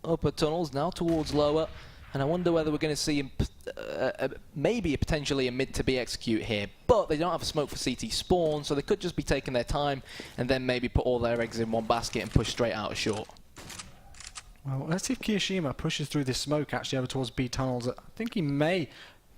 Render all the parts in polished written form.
upper tunnels, now towards lower. And I wonder whether we're going to see him, maybe potentially a mid to B execute here. But they don't have a smoke for CT spawn, so they could just be taking their time and then maybe put all their eggs in one basket and push straight out of short. Well, let's see if Kiyoshima pushes through this smoke actually over towards B tunnels. I think he may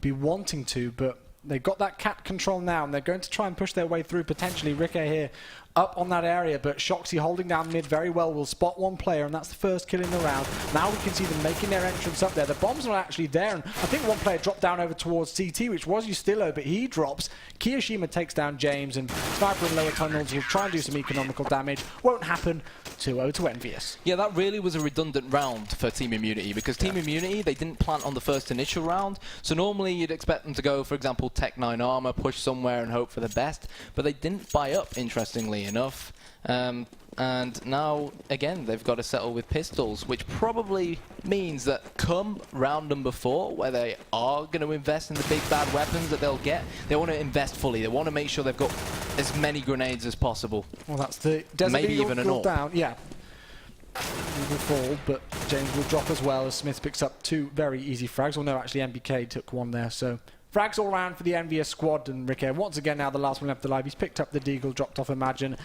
be wanting to, but they've got that cat control now, and they're going to try and push their way through, potentially. Ricky here up on that area, but Shoxy holding down mid very well, will spot one player, and that's the first kill in the round. Now we can see them making their entrance up there. The bomb's not actually there, and I think one player dropped down over towards CT, which was Ustillo, but he drops. Kiyoshima takes down James, and Sniper in lower tunnels will try and do some economical damage. Won't happen. 2-0 to EnVyUs. Yeah, that really was a redundant round for Team Immunity, because Team Immunity, they didn't plant on the first initial round, so normally you'd expect them to go, for example, Tech 9 armor, push somewhere and hope for the best, but they didn't buy up, interestingly enough. And now, again, they've got to settle with pistols, which probably means that come round number 4, where they are going to invest in the big bad weapons that they'll get, they want to invest fully. They want to make sure they've got as many grenades as possible. Well, that's the Desert Maybe Eagle even an will AWP. down. Yeah. He will fall, but James will drop as well as Smith picks up 2 very easy frags. Well, no, actually, MBK took 1 there, so frags all around for the EnVyUs squad, and Ricky, once again, now the last one left alive. He's picked up the Deagle, dropped off Imagine,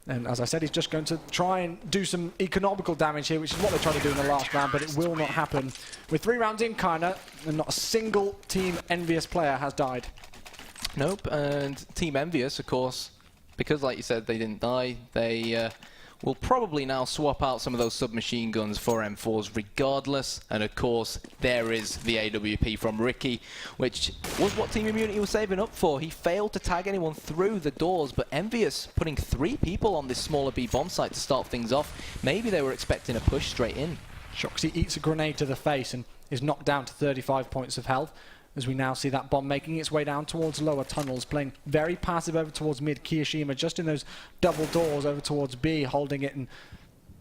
and as I said, he's just going to try and do some economical damage here, which is what they tried to do in the last round, but it will not happen. With 3 rounds in, kinda, and not a single Team EnVyUs player has died. Nope, and Team EnVyUs, of course, because like you said, they didn't die, they will probably now swap out some of those submachine guns for M4s regardless. And of course, there is the AWP from Ricky, which was what Team Immunity was saving up for. He failed to tag anyone through the doors, but EnVyUs putting 3 people on this smaller B bomb site to start things off. Maybe they were expecting a push straight in. Shoxy eats a grenade to the face and is knocked down to 35 points of health, as we now see that bomb making its way down towards lower tunnels, playing very passive over towards mid. Kiyoshima just in those double doors over towards B, holding it and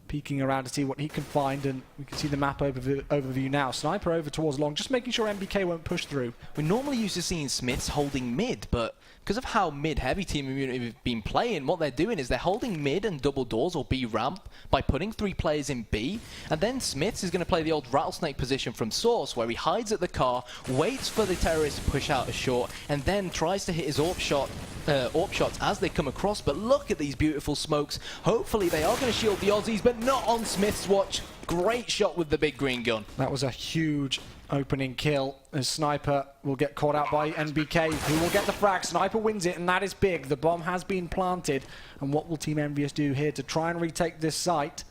peeking around to see what he can find, and we can see the map overview now. Sniper over towards long, just making sure MBK won't push through. We're normally used to seeing Smiths holding mid, but because of how mid-heavy Team Immunity have been playing, what they're doing is they're holding mid and double doors or B ramp by putting 3 players in B, and then Smiths is going to play the old rattlesnake position from Source, where he hides at the car, waits for the terrorists to push out a short, and then tries to hit his AWP shots as they come across. But look at these beautiful smokes. Hopefully they are going to shield the Aussies, but not on Smith's watch. Great shot with the big green gun. That was a huge opening kill, as Sniper will get caught out by NBK, who will get the frag. Sniper wins it, and that is big. The bomb has been planted, and what will Team EnVyUs do here to try and retake this site?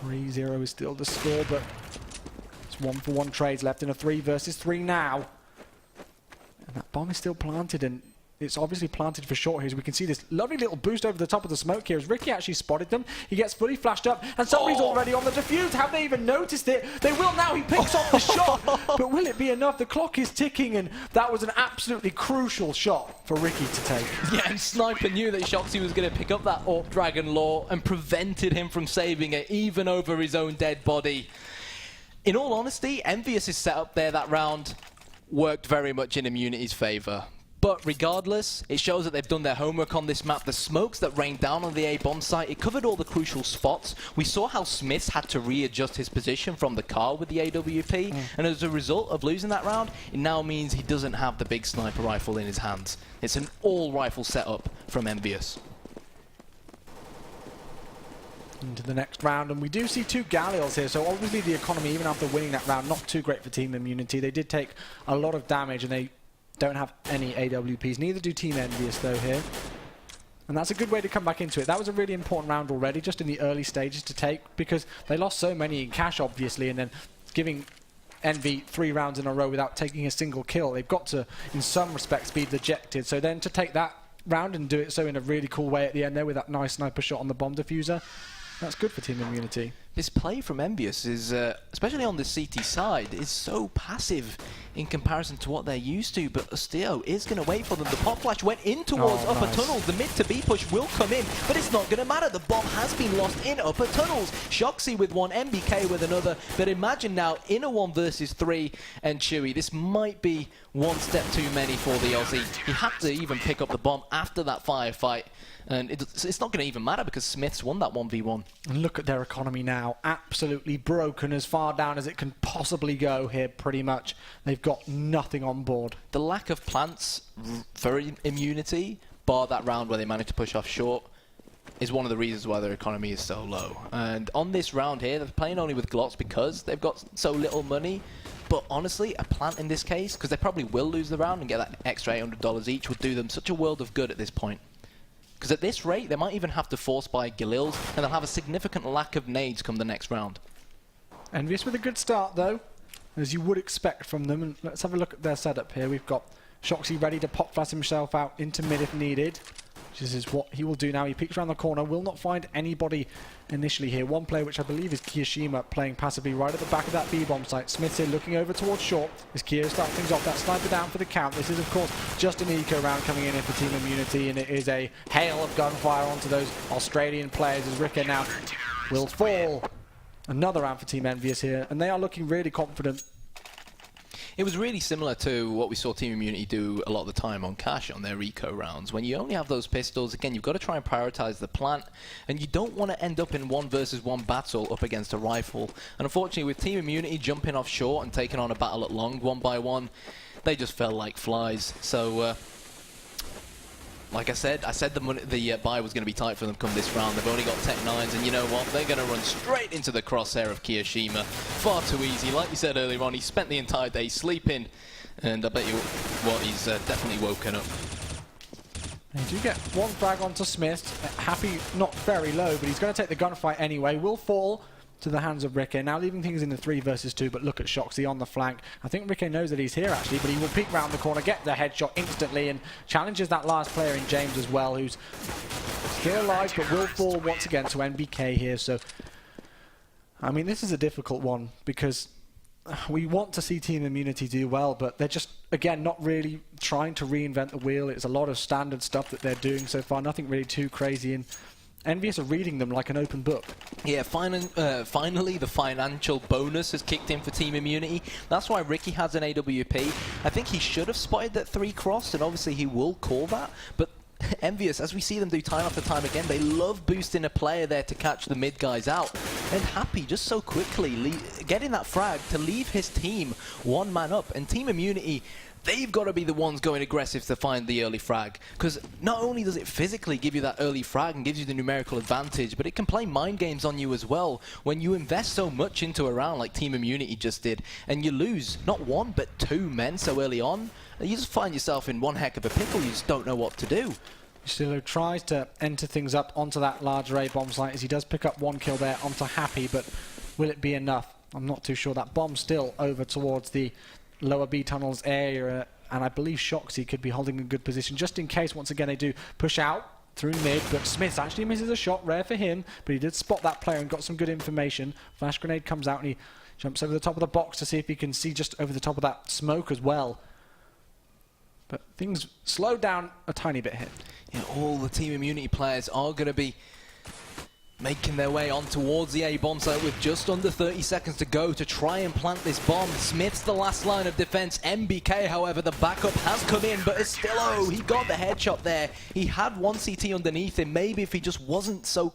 3-0 is still the score, but it's 1-for-1 trades left in a 3 versus 3 now. And that bomb is still planted, and it's obviously planted for short here, as we can see this lovely little boost over the top of the smoke here, as Ricky actually spotted them. He gets fully flashed up, and somebody's already on the defuse. Have they even noticed it? They will now. He picks off the shot, but will it be enough? The clock is ticking, and that was an absolutely crucial shot for Ricky to take. Yeah, and Sniper knew that Shoxy was going to pick up that AWP Dragon Law and prevented him from saving it, even over his own dead body. In all honesty, EnVyUs' setup there that round worked very much in Immunity's favour. But regardless, it shows that they've done their homework on this map. The smokes that rained down on the A bomb site, it covered all the crucial spots. We saw how Smiths had to readjust his position from the car with the AWP, and as a result of losing that round, it now means he doesn't have the big sniper rifle in his hands. It's an all-rifle setup from EnVyUs. Into the next round, and we do see 2 Galils here, so obviously the economy, even after winning that round, not too great for Team Immunity. They did take a lot of damage, and they don't have any AWPs. Neither do Team EnVyUs though here. And that's a good way to come back into it. That was a really important round already, just in the early stages to take, because they lost so many in cash, obviously, and then giving Envy 3 rounds in a row without taking a single kill. They've got to, in some respects, be dejected. So then to take that round and do it so in a really cool way at the end there with that nice sniper shot on the bomb diffuser, that's good for Team Immunity. This play from EnVyUs is, especially on the CT side, is so passive in comparison to what they're used to, but Ustillo is going to wait for them. The pop flash went in towards upper tunnels. The mid to B push will come in, but it's not going to matter. The bomb has been lost in upper tunnels. Shoxy with 1, MBK with another, but imagine now in a 1 versus 3, and Chewy, this might be 1 step too many for the Aussie. He had to even pick up the bomb after that firefight, And it's not going to even matter because Smiths won that 1v1. And look at their economy now. Absolutely broken, as far down as it can possibly go here, pretty much. They've got nothing on board. The lack of plants for immunity, bar that round where they managed to push off short, is one of the reasons why their economy is so low. And on this round here, they're playing only with Glocks because they've got so little money. But honestly, a plant in this case, because they probably will lose the round and get that extra $800 each, would do them such a world of good at this point. Because at this rate, they might even have to force buy Galils, and they'll have a significant lack of nades come the next round. EnVyUs with a good start, though, as you would expect from them. And let's have a look at their setup here. We've got Shoxy ready to pop flash himself out into mid if needed. This is what he will do now. He peeks around the corner, will not find anybody initially here. One player, which I believe is Kiyoshima, playing passively right at the back of that B-bomb site. Smith's here looking over towards short as Kiyo starts things off. That sniper down for the count. This is, of course, just an eco round coming in for Team Immunity, and it is a hail of gunfire onto those Australian players as Ricker now will fall. Another round for Team EnVyUs here, and they are looking really confident. It was really similar to what we saw Team Immunity do a lot of the time on Cash on their eco rounds. When you only have those pistols, again, you've got to try and prioritize the plant, and you don't want to end up in 1-versus-1 battle up against a rifle. And unfortunately, with Team Immunity jumping off short and taking on a battle at long 1-by-1, they just fell like flies. So, like I said the buy was going to be tight for them come this round. They've only got Tech 9s, and you know what? They're going to run straight into the crosshair of Kiyoshima. Far too easy. Like you said earlier on, he spent the entire day sleeping, and I bet you what, he's definitely woken up. They do get one frag onto Smith. Happy not very low, but he's going to take the gunfight anyway. Will fall to the hands of Ricky. Now leaving things in the 3-versus-2, but look at Shoxy on the flank. I think Ricky knows that he's here actually, but he will peek round the corner, get the headshot instantly, and challenges that last player in James as well, who's still alive, but will fall once again to NBK here. So, I mean, this is a difficult one because we want to see Team Immunity do well, but they're just, again, not really trying to reinvent the wheel. It's a lot of standard stuff that they're doing so far, nothing really too crazy, and EnVyUs are reading them like an open book. Yeah, finally the financial bonus has kicked in for Team Immunity. That's why Ricky has an AWP. I think he should have spotted that 3 cross, and obviously he will call that. But EnVyUs, as we see them do time after time again, they love boosting a player there to catch the mid guys out. And Happy just so quickly getting that frag to leave his team one man up. And Team Immunity, they've got to be the ones going aggressive to find the early frag. Because not only does it physically give you that early frag and gives you the numerical advantage, but it can play mind games on you as well. When you invest so much into a round like Team Immunity just did, and you lose not 1 but 2 men so early on, you just find yourself in one heck of a pickle. You just don't know what to do. Stilo tries to enter things up onto that large array bomb site as he does pick up 1 kill there onto Happy, but will it be enough? I'm not too sure. That bomb's still over towards the lower B tunnels area, and I believe Shoxy could be holding a good position just in case once again they do push out through mid, but Smith actually misses a shot, rare for him, but he did spot that player and got some good information. Flash grenade comes out and he jumps over the top of the box to see if he can see just over the top of that smoke as well. But things slow down a tiny bit here. Yeah, all the Team Immunity players are going to be making their way on towards the A-bomb site with just under 30 seconds to go to try and plant this bomb. Smith's the last line of defense. MBK, however, the backup has come in, but Estillo, he got the headshot there. He had 1 CT underneath him. Maybe if he just wasn't so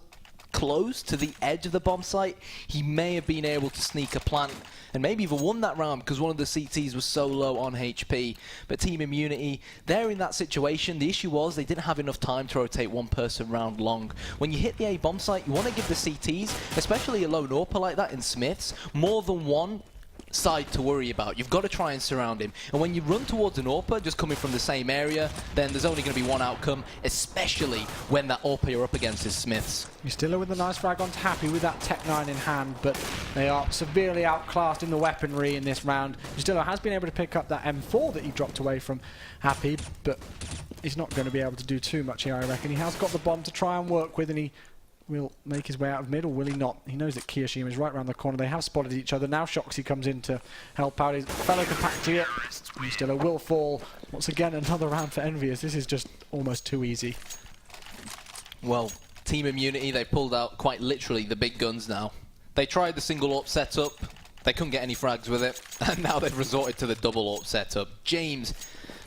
close to the edge of the bomb site, he may have been able to sneak a plant and maybe even won that round because one of the CTs was so low on HP. But Team Immunity, they're in that situation. The issue was they didn't have enough time to rotate 1 person round long. When you hit the A bomb site, you want to give the CTs, especially a lone AWPer like that in Smiths, more than 1 side to worry about. You've got to try and surround him. And when you run towards an AWPer just coming from the same area, then there's only going to be 1 outcome, especially when that AWPer you're up against is Smiths. He's still with a nice frag on Happy with that Tech 9 in hand, but they are severely outclassed in the weaponry in this round. Stilo has been able to pick up that M4 that he dropped away from Happy, but he's not going to be able to do too much here, I reckon. He has got the bomb to try and work with, and he will make his way out of mid, or will he not? He knows that Kiyoshima is right around the corner. They have spotted each other. Now Shoxy comes in to help out his fellow compatriot. Stilo will fall. Once again, another round for EnVyUs. This is just almost too easy. Well, Team Immunity, they pulled out quite literally the big guns now. They tried the single AWP setup. They couldn't get any frags with it. And now they've resorted to the double AWP setup. James,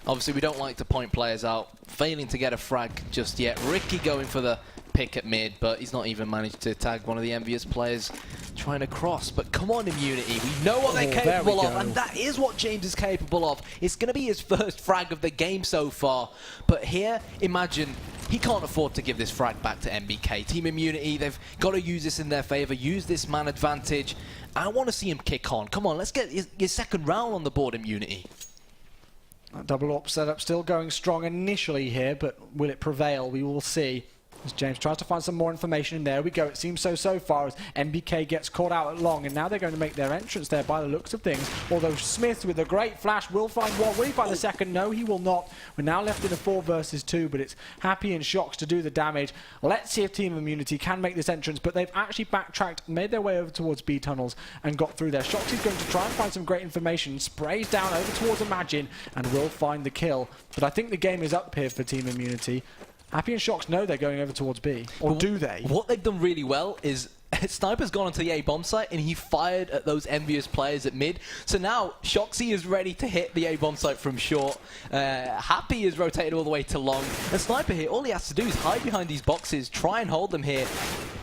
Obviously, we don't like to point players out. Failing to get a frag just yet. Ricky going for the pick at mid, but he's not even managed to tag one of the EnVyUs players trying to cross. But come on, Immunity. We know what they're capable of, and that is what James is capable of. It's going to be his first frag of the game so far. But here, imagine, he can't afford to give this frag back to MBK. Team Immunity, they've got to use this in their favor, use this man advantage. I want to see him kick on. Come on, let's get your second round on the board, Immunity. That double AWP setup still going strong initially here, but will it prevail? We will see. As James tries to find some more information, and there we go. It seems so far as MBK gets caught out at long, and now they're going to make their entrance there by the looks of things. Although Smith with a great flash will find one. Will he find the second? No, he will not. We're now left in a 4 versus 2, but it's Happy and Shox to do the damage. Let's see if Team Immunity can make this entrance, but they've actually backtracked, made their way over towards B tunnels, and got through there. Shox is going to try and find some great information, sprays down over towards Imagine, and will find the kill. But I think the game is up here for Team Immunity. Happy and Shox know they're going over towards B. Or do they? What they've done really well is Sniper's gone onto the A bomb site and he fired at those EnVyUs players at mid. So now Shoxy is ready to hit the A bomb site from short. Happy is rotated all the way to long. And Sniper here, all he has to do is hide behind these boxes, try and hold them here,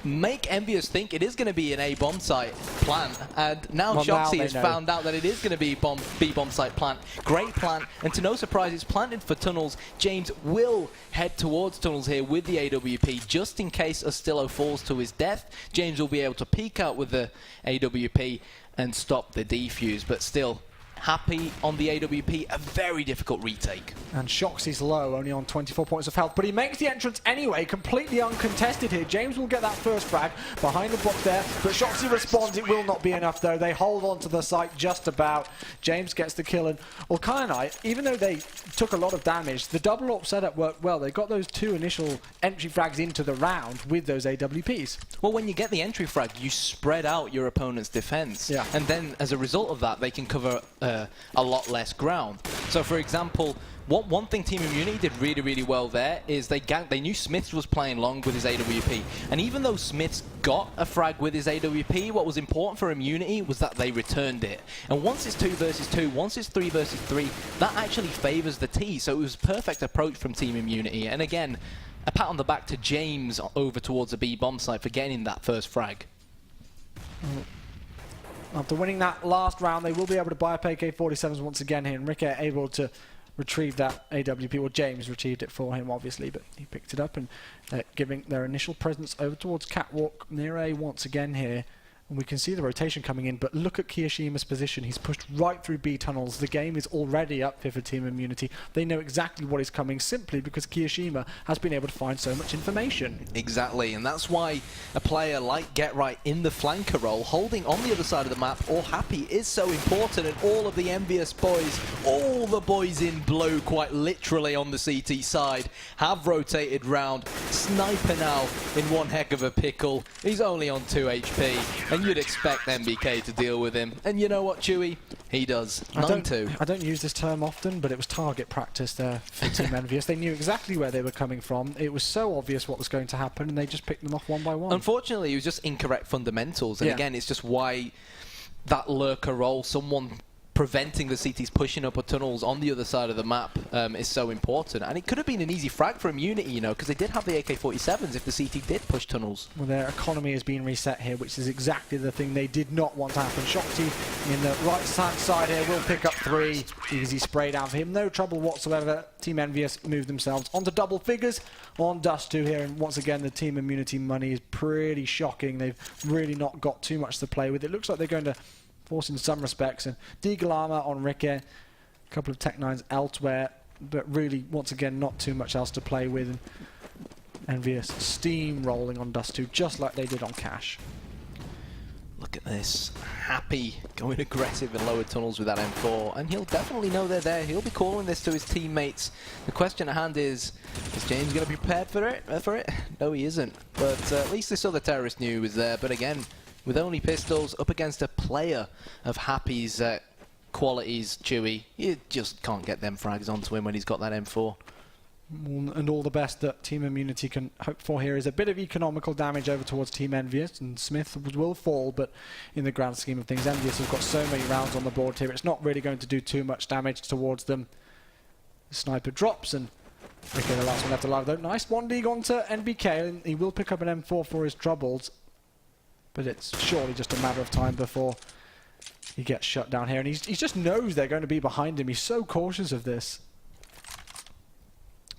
make EnVyUs think it is going to be an A bomb site plant. And now Shoxy has found out that it is going to be B bomb site plant. Great plant. And to no surprise, it's planted for tunnels. James will head towards tunnels here with the AWP just in case Astillo falls to his death. James will be able to peek out with the AWP and stop the defuse, but still Happy on the AWP, a very difficult retake. And Shoxy's low, only on 24 points of health, but he makes the entrance anyway, completely uncontested here. James will get that first frag behind the box there, but Shoxy responds. It will not be enough though. They hold on to the site just about. James gets the kill, and Ulkanite, even though they took a lot of damage, the double AWP setup worked well. They got those 2 initial entry frags into the round with those AWPs. Well, when you get the entry frag, you spread out your opponent's defense. Yeah. And then as a result of that, they can cover a lot less ground. So for example, one thing Team Immunity did really well there is they knew Smiths was playing long with his AWP, and even though Smiths got a frag with his AWP, what was important for Immunity was that they returned it. And once it's 2 versus 2, once it's 3 versus 3, that actually favors the T. So it was a perfect approach from Team Immunity. And again, a pat on the back to James over towards the B bomb site for getting that first frag. After winning that last round, they will be able to buy up AK-47s once again here, and Ricky able to retrieve that AWP. Well, James retrieved it for him, obviously, but he picked it up, and giving their initial presence over towards Catwalk near A once again here. And we can see the rotation coming in, but look at Kiyoshima's position. He's pushed right through B tunnels. The game is already up here for Team Immunity. They know exactly what is coming simply because Kiyoshima has been able to find so much information. Exactly, and that's why a player like GetRight in the flanker role, holding on the other side of the map or Happy, is so important. And all of the EnVyUs boys, all the boys in blue, quite literally on the CT side, have rotated round. Sniper now in one heck of a pickle. He's only on 2 HP. And you'd expect MBK to deal with him. And you know what, Chewy? He does. 9-2. I don't use this term often, but it was target practice there for Team EnVyUs. They knew exactly where they were coming from. It was so obvious what was going to happen, and they just picked them off one by one. Unfortunately, it was just incorrect fundamentals. And again, it's just why that lurker role, someone preventing the CTs pushing up tunnels on the other side of the map is so important. And it could have been an easy frag for Immunity, you know, because they did have the AK-47s if the CT did push tunnels. Well, their economy has been reset here, which is exactly the thing they did not want to happen. Shoxy in the right-hand side here will pick up 3. Easy spray down for him. No trouble whatsoever. Team EnVyUs move themselves onto double figures on Dust 2 here. And once again, the Team Immunity money is pretty shocking. They've really not got too much to play with. It looks like they're going to force in some respects, and Deagle Armor on Ricky, a couple of Tech 9s elsewhere, but really, once again, not too much else to play with. And EnVyUs steamrolling on Dust 2, just like they did on Cash. Look at this. Happy going aggressive in lower tunnels with that M4, and he'll definitely know they're there. He'll be calling this to his teammates. The question at hand is James going to be prepared for it? No, he isn't. But at least this other terrorist knew he was there. But again, with only pistols up against a player of Happy's qualities, Chewy, you just can't get them frags onto him when he's got that M4. And all the best that Team Immunity can hope for here is a bit of economical damage over towards Team EnVyUs, and Smith will fall, but in the grand scheme of things, EnVyUs have got so many rounds on the board here, it's not really going to do too much damage towards them. The sniper drops, and okay, the last one left alive though. Nice 1D gone to NBK, and he will pick up an M4 for his troubles. But it's surely just a matter of time before he gets shut down here. And he just knows they're going to be behind him. He's so cautious of this.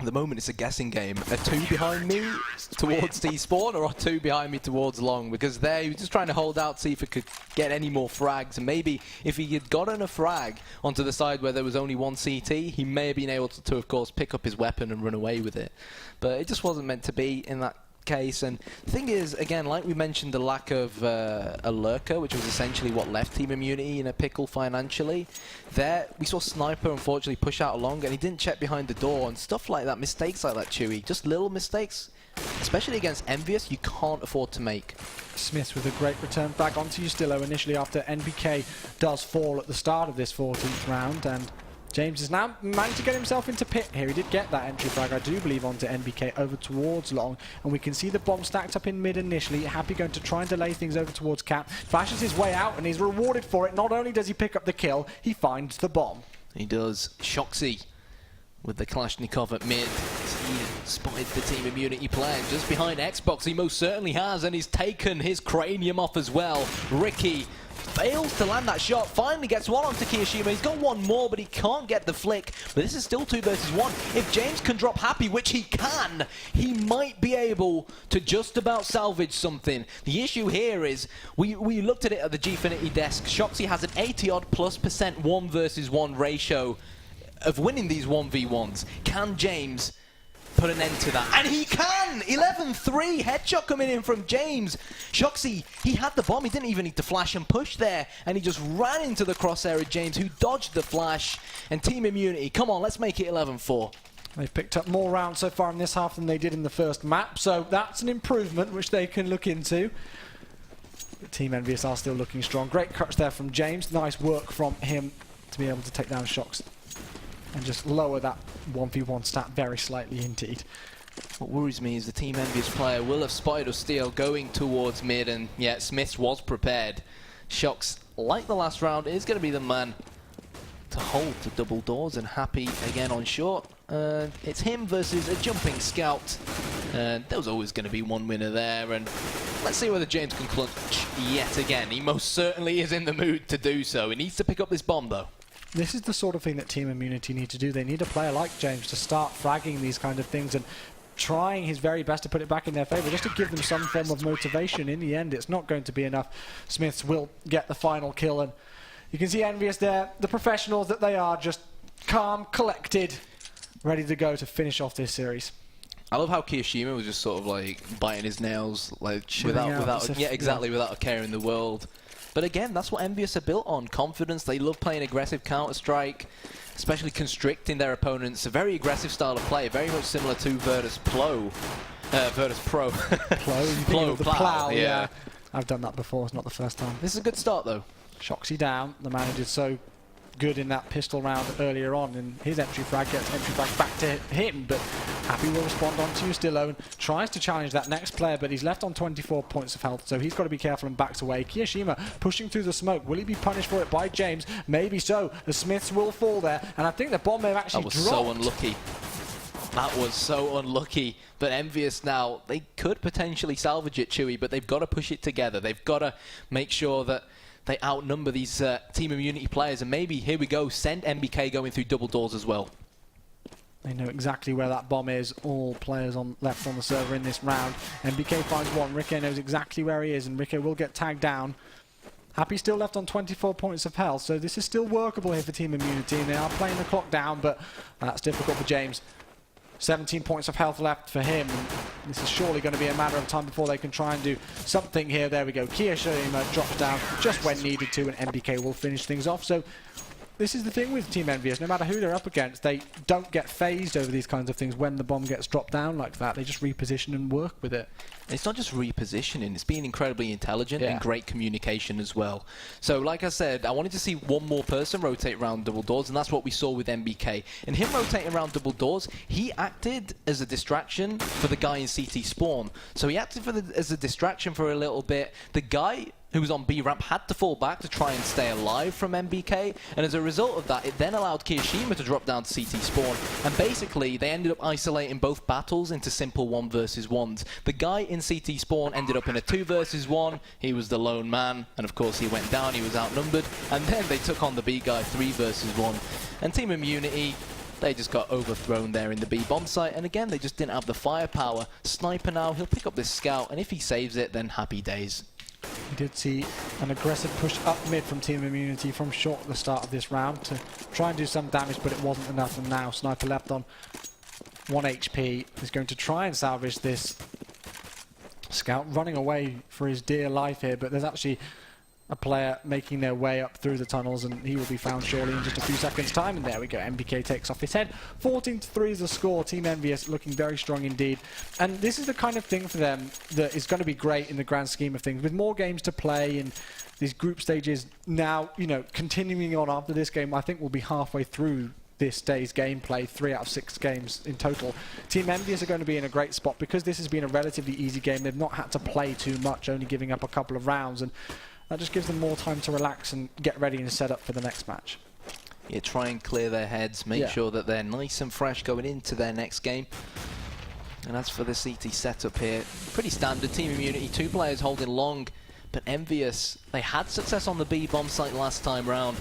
At the moment, it's a guessing game. A 2 behind me towards T-Spawn, or a 2 behind me towards Long? Because there, he was just trying to hold out, see if he could get any more frags. And maybe if he had gotten a frag onto the side where there was only one CT, he may have been able to, of course, pick up his weapon and run away with it. But it just wasn't meant to be in that case. And the thing is, again, like we mentioned, the lack of a lurker, which was essentially what left Team Immunity in a pickle financially. There, we saw Sniper unfortunately push out along, and he didn't check behind the door and stuff like that. Mistakes like that, Chewy, just little mistakes, especially against EnVyUs, you can't afford to make. Smith with a great return back onto Ustillo initially after NBK does fall at the start of this 14th round, and James has now managed to get himself into pit here. He did get that entry frag, I do believe, onto NBK over towards Long. And we can see the bomb stacked up in mid initially. Happy going to try and delay things over towards Cap. Flashes his way out and he's rewarded for it. Not only does he pick up the kill, he finds the bomb. He does. Shoxy with the Kalashnikov at mid. He spotted the Team Immunity player just behind Xbox. He most certainly has, and he's taken his cranium off as well. Ricky fails to land that shot, finally gets one onto Kiyoshima. He's got one more, but he can't get the flick. But this is still 2 versus 1. If James can drop Happy, which he can, he might be able to just about salvage something. The issue here is, we looked at it at the Gfinity desk. Shoxy has an 80-odd+% 1 versus 1 ratio of winning these 1v1s. Can James put an end to that? And he can! 11-3 headshot coming in from James. Shoxy, he had the bomb. He didn't even need to flash and push there. And he just ran into the crosshair of James, who dodged the flash. And Team Immunity, come on, let's make it 11-4. They've picked up more rounds so far in this half than they did in the first map. So that's an improvement which they can look into. But Team EnVyUs are still looking strong. Great catch there from James. Nice work from him to be able to take down Shox and just lower that 1v1 stat very slightly indeed. What worries me is the Team EnVyUs player will have spotted Osteel going towards mid, and yeah, Smith was prepared. Shox, like the last round, is going to be the man to hold the double doors, and Happy again on short. It's him versus a jumping scout. There was always going to be one winner there, and let's see whether James can clutch yet again. He most certainly is in the mood to do so. He needs to pick up this bomb though. This is the sort of thing that Team Immunity need to do. They need a player like James to start fragging these kind of things and trying his very best to put it back in their favour, just to give them some form of motivation. In the end, it's not going to be enough. Smiths will get the final kill, and you can see EnVyUs there, the professionals that they are, just calm, collected, ready to go to finish off this series. I love how Kiyoshima was just sort of like biting his nails, like without a care in the world. But again, that's what EnVyUs are built on. Confidence. They love playing aggressive Counter-Strike, especially constricting their opponents. A very aggressive style of play, very much similar to Virtus Pro. Plow, yeah. I've done that before, it's not the first time. This is a good start though. Shoxy down. The manager's so good in that pistol round earlier on, and his entry frag gets entry frag back to him, but Happy will respond on to Ustillo and tries to challenge that next player, but he's left on 24 points of health, so he's got to be careful and backs away. Kiyoshima pushing through the smoke. Will he be punished for it by James? Maybe so. The Smiths will fall there, and I think the bomb may have actually dropped. That was so unlucky. That was so unlucky. But EnVyUs now, they could potentially salvage it, Chewy, but they've got to push it together. They've got to make sure that they outnumber these Team Immunity players, and maybe, here we go, send NBK going through double doors as well. They know exactly where that bomb is. All players left on the server in this round. NBK finds one. Ricky knows exactly where he is, and Ricky will get tagged down. Happy still left on 24 points of health, so this is still workable here for Team Immunity, and they are playing the clock down, but that's difficult for James. 17 points of health left for him. This is surely going to be a matter of time before they can try and do something here. There we go. Kiyoshima drops down just when needed to, and NBK will finish things off. So this is the thing with Team EnVyUs. No matter who they're up against, they don't get phased over these kinds of things when the bomb gets dropped down like that. They just reposition and work with it. It's not just repositioning, it's being incredibly intelligent and great communication as well. So like I said, I wanted to see one more person rotate around double doors, and that's what we saw with NBK. And him rotating around double doors, he acted as a distraction for the guy in CT spawn. So he acted as a distraction for a little bit. The guy who was on B ramp, had to fall back to try and stay alive from MBK, and as a result of that, it then allowed Kiyoshima to drop down to CT spawn, and basically they ended up isolating both battles into simple 1 versus 1s. The guy in CT spawn ended up in a 2 versus 1, he was the lone man, and of course he went down, he was outnumbered, and then they took on the B guy 3 versus 1, and Team Immunity, they just got overthrown there in the B bomb site, and again they just didn't have the firepower. Sniper now, he'll pick up this scout, and if he saves it, then happy days. We did see an aggressive push up mid from Team Immunity from short at the start of this round to try and do some damage, but it wasn't enough, and now Sniper left on 1 HP is going to try and salvage this scout, running away for his dear life here, but there's actually a player making their way up through the tunnels, and he will be found surely in just a few seconds time, and there we go, MBK takes off his head. 14-3 is the score. Team EnVyUs looking very strong indeed, and this is the kind of thing for them that is going to be great in the grand scheme of things. With more games to play and these group stages now, you know, continuing on after this game, I think we'll be halfway through this day's gameplay, 3 out of 6 games in total. Team EnVyUs are going to be in a great spot because this has been a relatively easy game. They've not had to play too much, only giving up a couple of rounds, and that just gives them more time to relax and get ready and set up for the next match. Yeah, try and clear their heads, make sure that they're nice and fresh going into their next game. And as for the CT setup here, pretty standard. Team Immunity, 2 players holding long, but EnVyUs, they had success on the B bomb site last time round.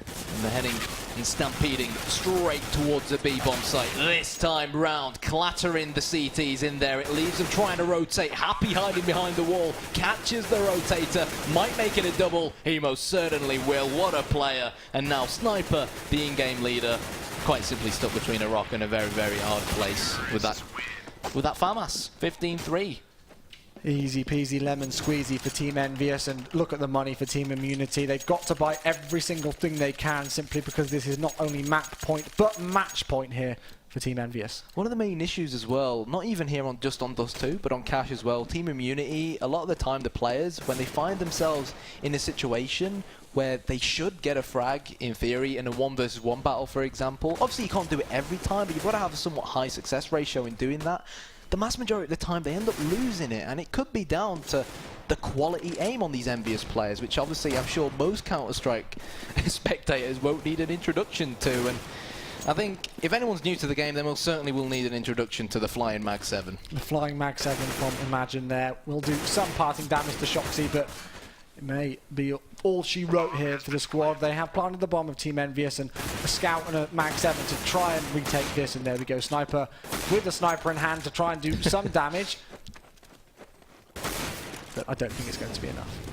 And they're heading and stampeding straight towards the B bomb site. This time round, clattering the CTs in there. It leaves them trying to rotate. Happy hiding behind the wall. Catches the rotator. Might make it a double. He most certainly will. What a player. And now Sniper, the in-game leader, quite simply stuck between a rock and a very, very hard place with that FAMAS. 15-3. Easy peasy lemon squeezy for Team EnVyUs, and look at the money for Team Immunity. They've got to buy every single thing they can simply because this is not only map point but match point here for Team EnVyUs. One of the main issues as well, not even here on just on Dust 2, but on Cash as well, Team Immunity, a lot of the time the players, when they find themselves in a situation where they should get a frag, in theory, in a 1 versus 1 battle, for example. Obviously you can't do it every time, but you've got to have a somewhat high success ratio in doing that. The mass majority of the time they end up losing it, and it could be down to the quality aim on these EnVyUs players, which obviously I'm sure most Counter-Strike spectators won't need an introduction to. And I think if anyone's new to the game, then we'll certainly will need an introduction to the Flying Mag 7. The Flying Mag 7 from Imagine there will do some parting damage to Shoxy, but it may be all she wrote here for the squad. They have planted the bomb of Team EnVyUs and a scout and a Mag 7 to try and retake this, and there we go. Sniper with the sniper in hand to try and do some damage. But I don't think it's going to be enough.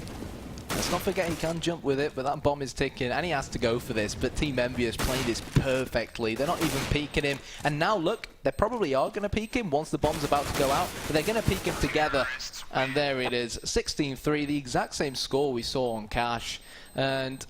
Let's not forget he can jump with it, but that bomb is ticking, and he has to go for this. But Team EnVyUs playing this perfectly. They're not even peeking him. And now, look, they probably are going to peek him once the bomb's about to go out, but they're going to peek him together. And there it is, 16-3, the exact same score we saw on Cash. And